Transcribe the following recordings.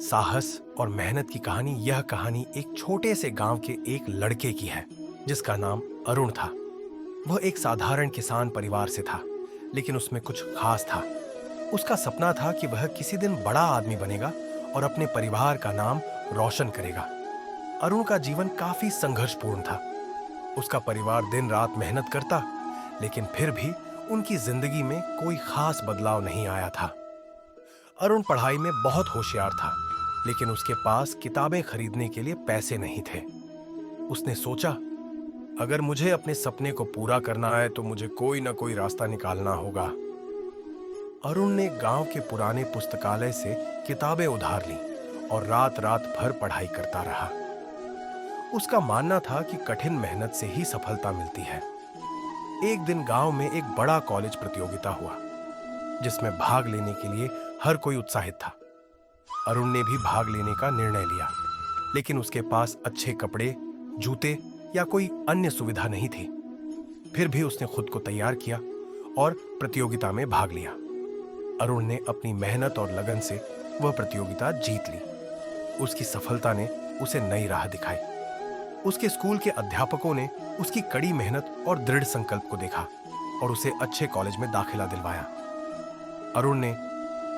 साहस और मेहनत की कहानी। यह कहानी एक छोटे से गांव के एक लड़के की है जिसका नाम अरुण था। वह एक साधारण किसान परिवार से था, लेकिन उसमें कुछ खास था। उसका सपना था कि वह किसी दिन बड़ा आदमी बनेगा और अपने परिवार का नाम रोशन करेगा। अरुण का जीवन काफी संघर्षपूर्ण था। उसका परिवार दिन रात मेहनत करता, लेकिन फिर भी उनकी जिंदगी में कोई खास बदलाव नहीं आया था। अरुण पढ़ाई में बहुत होशियार था, लेकिन उसके पास किताबें खरीदने के लिए पैसे नहीं थे। उसने सोचा, अगर मुझे अपने सपने को पूरा करना है तो मुझे कोई ना कोई रास्ता निकालना होगा। अरुण ने गांव के पुराने पुस्तकालय से किताबें उधार ली और रात रात भर पढ़ाई करता रहा। उसका मानना था कि कठिन मेहनत से ही सफलता मिलती है। एक दिन गांव में एक बड़ा कॉलेज प्रतियोगिता हुआ, जिसमें भाग लेने के लिए हर कोई उत्साहित था। अरुण ने भी भाग लेने का निर्णय लिया, लेकिन उसके पास अच्छे कपड़े, जूते या कोई अन्य सुविधा नहीं थी। फिर भी उसने खुद को तैयार किया और प्रतियोगिता में भाग लिया। अरुण ने अपनी मेहनत और लगन से वह प्रतियोगिता जीत ली। उसकी सफलता ने उसे नई राह दिखाई। उसके स्कूल के अध्यापकों ने उसकी कड़ी मेहनत और दृढ़ संकल्प को देखा और उसे अच्छे कॉलेज में दाखिला दिलवाया। अरुण ने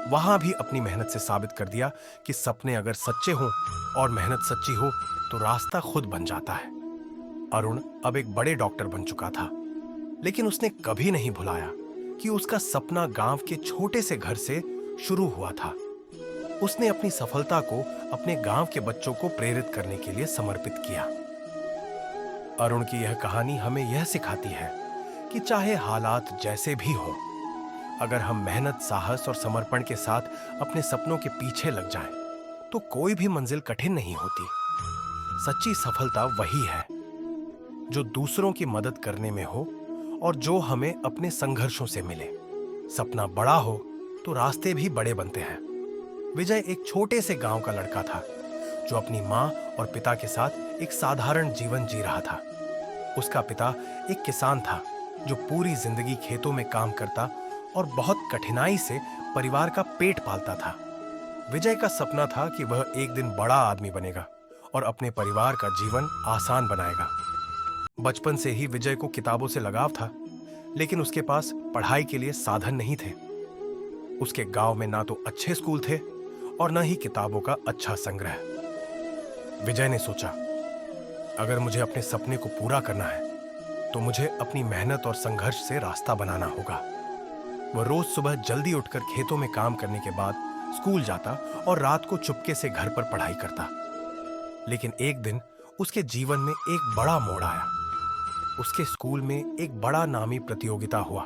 वहां भी अपनी मेहनत से साबित कर दिया कि सपने अगर सच्चे हों और मेहनत सच्ची हो तो रास्ता खुद बन जाता है। अरुण अब एक बड़े डॉक्टर बन चुका था, लेकिन उसने कभी नहीं भुलाया कि उसका सपना गांव के छोटे से घर से शुरू हुआ था। उसने अपनी सफलता को अपने गांव के बच्चों को प्रेरित करने के लिए समर्पित किया। अरुण की यह कहानी हमें यह सिखाती है कि चाहे हालात जैसे भी हों, अगर हम मेहनत, साहस और समर्पण के साथ अपने सपनों के पीछे लग जाएं, तो कोई भी मंजिल कठिन नहीं होती। सच्ची सफलता वही है जो दूसरों की मदद करने में हो और जो हमें अपने संघर्षों से मिले। सपना बड़ा हो तो रास्ते भी बड़े बनते हैं। विजय एक छोटे से गांव का लड़का था जो अपनी मां और पिता के साथ एक साधारण जीवन जी रहा था। उसका पिता एक किसान था जो पूरी जिंदगी खेतों में काम करता और बहुत कठिनाई से परिवार का पेट पालता था। विजय का सपना था कि वह एक दिन बड़ा आदमी बनेगा और अपने परिवार का जीवन आसान बनाएगा। बचपन से ही विजय को किताबों से लगाव था, लेकिन उसके पास पढ़ाई के लिए साधन नहीं थे। उसके गांव में ना तो अच्छे स्कूल थे और न ही किताबों का अच्छा संग्रह। विजय ने सोचा, अगर मुझे अपने सपने को पूरा करना है तो मुझे अपनी मेहनत और संघर्ष से रास्ता बनाना होगा। वह रोज सुबह जल्दी उठकर खेतों में काम करने के बाद स्कूल जाता और रात को चुपके से घर पर पढ़ाई करता। लेकिन एक दिन उसके जीवन में एक बड़ा मोड़ आया। उसके स्कूल में एक बड़ा नामी प्रतियोगिता हुआ,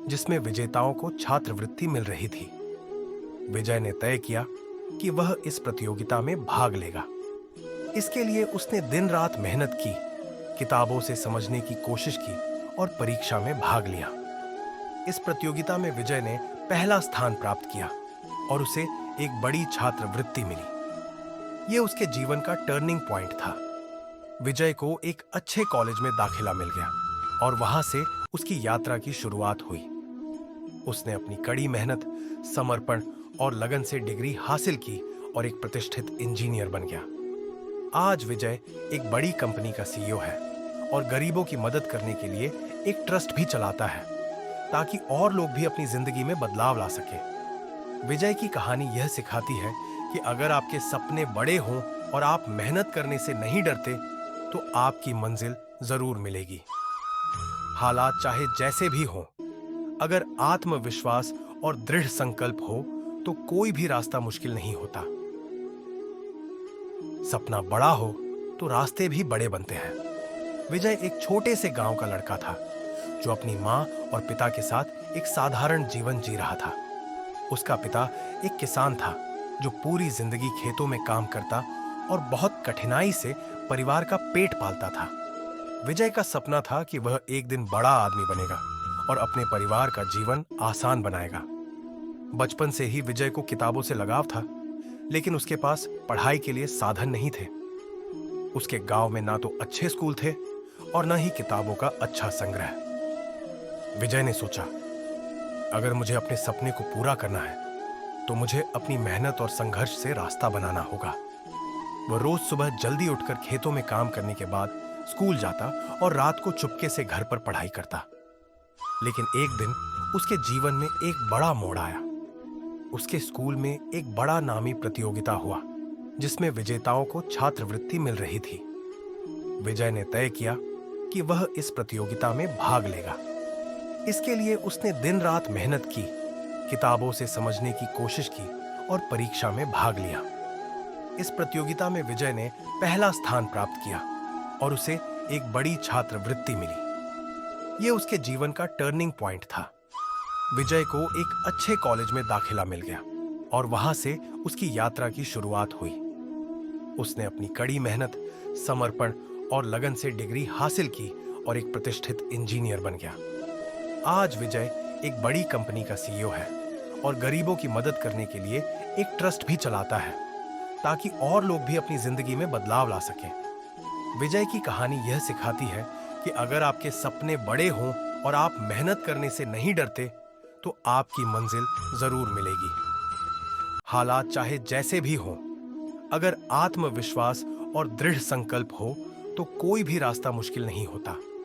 जिसमें विजेताओं को छात्रवृत्ति मिल रही थी। विजय ने तय किया कि वह इस प्रतियोगिता में भाग लेगा। इसके लिए उसने दिन रात मेहनत की, किताबों से समझने की कोशिश की और परीक्षा में भाग लिया। इस प्रतियोगिता में विजय ने पहला स्थान प्राप्त किया और उसे एक बड़ी छात्रवृत्ति मिली। यह उसके जीवन का टर्निंग पॉइंट था। विजय को एक अच्छे कॉलेज में दाखिला मिल गया और वहां से उसकी यात्रा की शुरुआत हुई। उसने अपनी कड़ी मेहनत, समर्पण और लगन से डिग्री हासिल की और एक प्रतिष्ठित इंजीनियर बन गया। आज विजय एक बड़ी कंपनी का सीईओ है और गरीबों की मदद करने के लिए एक ट्रस्ट भी चलाता है, ताकि और लोग भी अपनी जिंदगी में बदलाव ला सके। विजय की कहानी यह सिखाती है कि अगर आपके सपने बड़े हों और आप मेहनत करने से नहीं डरते, तो आपकी मंजिल जरूर मिलेगी। हालात चाहे जैसे भी हों, अगर आत्मविश्वास और दृढ़ संकल्प हो तो कोई भी रास्ता मुश्किल नहीं होता। सपना बड़ा हो तो रास्ते भी बड़े बनते हैं। विजय एक छोटे से गांव का लड़का था जो अपनी मां और पिता के साथ एक साधारण जीवन जी रहा था। उसका पिता एक किसान था जो पूरी जिंदगी खेतों में काम करता और बहुत कठिनाई से परिवार का पेट पालता था। विजय का सपना था कि वह एक दिन बड़ा आदमी बनेगा और अपने परिवार का जीवन आसान बनाएगा। बचपन से ही विजय को किताबों से लगाव था, लेकिन उसके पास पढ़ाई के लिए साधन नहीं थे। उसके गांव में ना तो अच्छे स्कूल थे और न ही किताबों का अच्छा संग्रह। विजय ने सोचा, अगर मुझे अपने सपने को पूरा करना है तो मुझे अपनी मेहनत और संघर्ष से रास्ता बनाना होगा। वो रोज सुबह जल्दी उठकर खेतों में काम करने के बाद स्कूल जाता और रात को चुपके से घर पर पढ़ाई करता। लेकिन एक दिन उसके जीवन में एक बड़ा मोड़ आया। उसके स्कूल में एक बड़ा नामी प्रतियोगिता हुआ जिसमें विजेताओं को छात्रवृत्ति मिल रही थी। विजय ने तय किया कि वह इस प्रतियोगिता में भाग लेगा। इसके लिए उसने दिन रात मेहनत की, किताबों से समझने की कोशिश की और परीक्षा में भाग लिया। इस प्रतियोगिता में विजय ने पहला स्थान प्राप्त किया और उसे एक बड़ी छात्रवृत्ति मिली। यह उसके जीवन का टर्निंग पॉइंट था। विजय को एक अच्छे कॉलेज में दाखिला मिल गया और वहां से उसकी यात्रा की शुरुआत हुई। उसने अपनी कड़ी मेहनत, समर्पण और लगन से डिग्री हासिल की और एक प्रतिष्ठित इंजीनियर बन गया। आज विजय एक बड़ी कंपनी का सीईओ है और गरीबों की मदद करने के लिए एक ट्रस्ट भी चलाता है ताकि और लोग भी अपनी जिंदगी में बदलाव ला सकें। विजय की कहानी यह सिखाती है कि अगर आपके सपने बड़े हों और आप मेहनत करने से नहीं डरते तो आपकी मंजिल जरूर मिलेगी। हालात चाहे जैसे भी हों, अगर आत्मविश्वास और दृढ़ संकल्प हो तो कोई भी रास्ता मुश्किल नहीं होता।